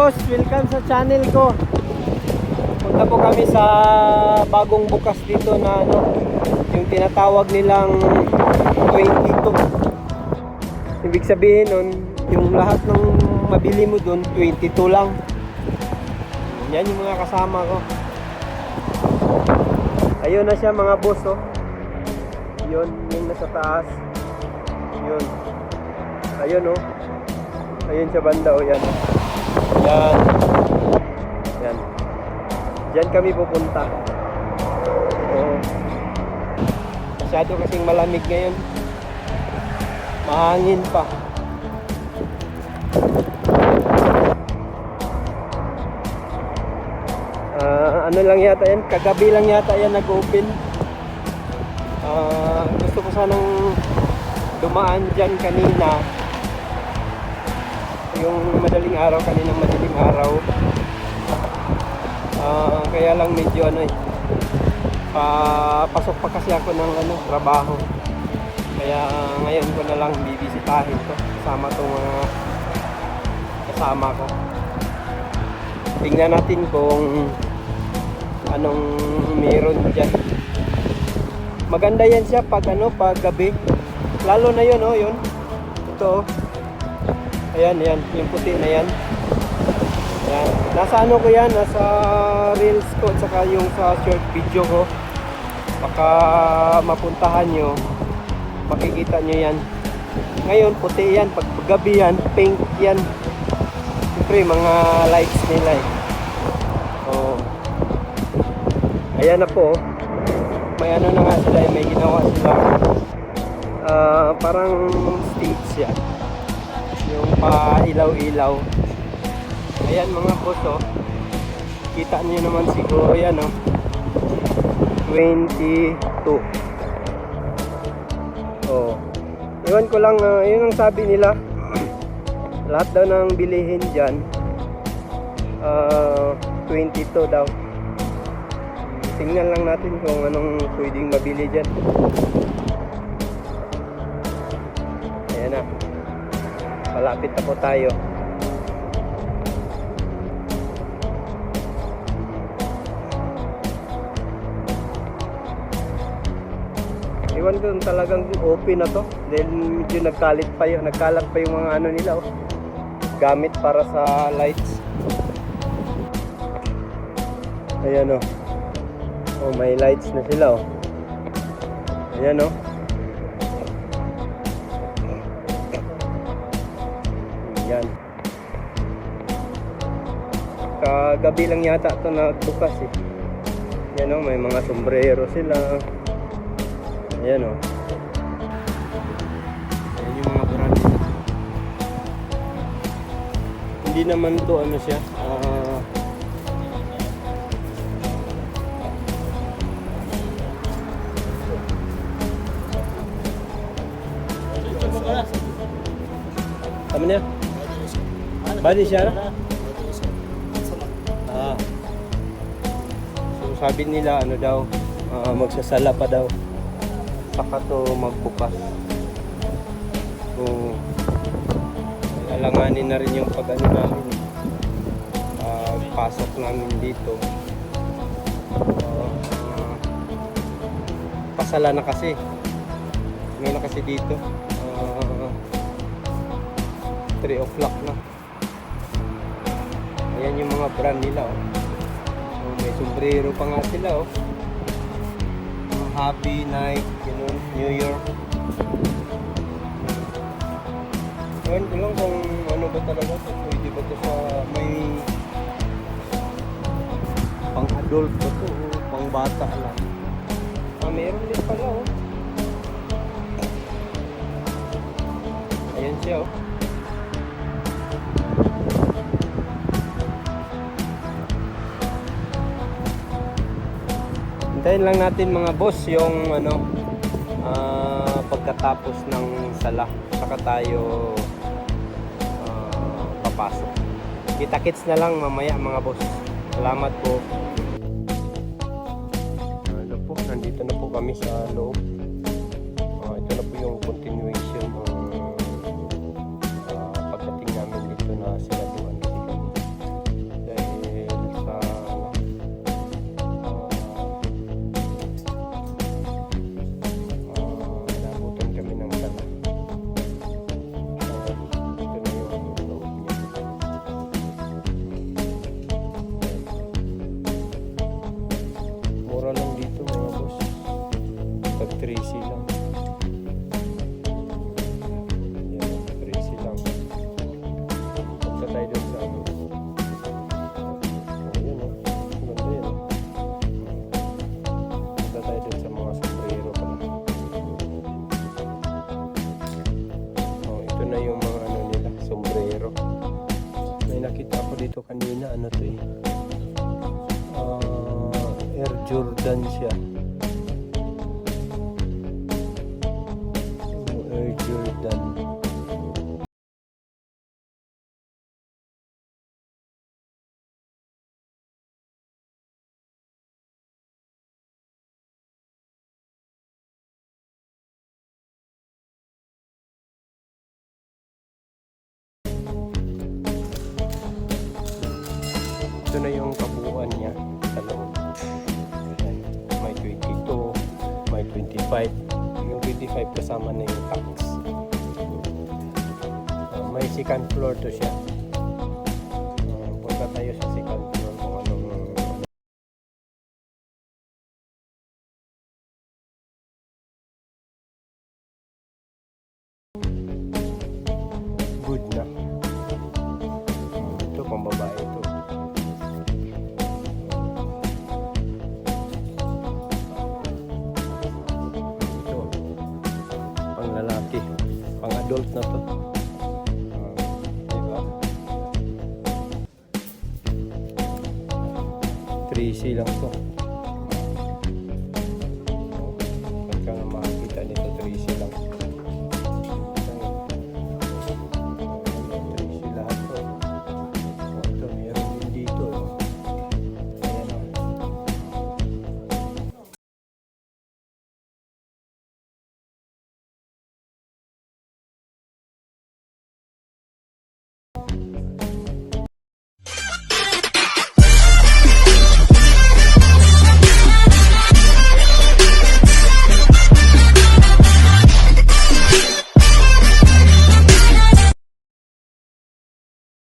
boss, welcome sa channel ko. Punta po kami sa bagong bukas dito na yung tinatawag nilang 22. Ibig sabihin nun, yung lahat ng mabili mo dun 22 lang. Yan yung mga kasama ko. Ayun na siya mga boss, oh. Yun, yung nasa taas. Yun. Ayun, oh. Ayun sa banda, oh, yan. Yan. Yan. Diyan kami pupunta. Oo. Masyado kasing malamig ngayon. Mahangin pa. Ano lang yata yan, kagabi lang yata yan nag-open. Gusto ko sanang dumaan dyan kanina. Yung madaling araw, kaninang madaling araw. Kaya lang medyo pasok pa kasi ako ng trabaho. Kaya ngayon ko na lang bibisitahin to kasama tong mga kasama ko. Tingnan natin kung anong meron dyan. Maganda yan siya pag pag gabi. Lalo na yun, oh, yun. Ito, oh. Ayan, yan. Yung puti na yan. Yan. Nasa ko yan, nasa reels ko at saka yung sa short video ko. Baka mapuntahan nyo, makikita nyo yan. Ngayon, puti yan. Pag gabi yan, pink yan. Siyempre, mga lights nila eh. Oh. Ayan na po. May na nga sila, may ginawa sila. Parang stage yan. Yung pa-ilaw-ilaw. Ayan mga boss, oh. Kita nyo naman siguro yan, oh. 22. Oh. Iwan ko lang, yun ang sabi nila. Lahat daw ng bilihin dyan 22 daw. Tingnan lang natin kung anong pwedeng mabili dyan. Ayan na. Malapit na po tayo. Iwan ko talagang open na to. Dahil medyo nagkalat pa yung mga nila, oh. Gamit para sa lights. Ayan, oh. Oh, may lights na sila, oh. Ayan, oh. Ayan. Kagabi lang yata ito nagbukas, eh. Ayan, oh, may mga sombrero sila. Ayan, oh. Ayan yung mga brand. Hindi naman to siya. Tama niya? Bali siya? So sabi nila daw, magsasala pa daw saka to magbukas. So alanganin na rin yung namin, pasok namin dito. Pasala na kasi. Ngayon na kasi dito 3 o'clock na. Ayan yung mga brand nila, oh. May sombrero pa nga sila, oh. Happy Night, New York. Ewan ko lang kung ano ba talaga ito. Pwede ba ito sa may pang adult ba ito o pang bata lang. Meron din pala, oh. Ayan siya, oh. Hintayin lang natin mga boss yung pagkatapos ng sala saka tayo papasok. Kita-kits na lang mamaya mga boss. Salamat po. Nandito na po kami sa loob. Ito na po yung continuation ng pagdating namin dito na sila doon. 3C lang. Yan, 3C lang. Punta tayo dun sa ano. Ayun o. Ganda yun o. Punta tayo dun sa mga sombrero pala. Oh, ito na yung mga ano nila, sombrero. May nakita ako dito kanina, ano to eh. Air Jordan siya. Air Jordan. Ito na yung kabuuan niya sa loob. Ayan. May 22, may 25. Yung 25 kasama na yung tax. May second floor to siya. Punta tayo sa second floor kung anong good na. Ito pang babae ito. Ito pang lalaki, pang adult na to. Diba? 3C lang to.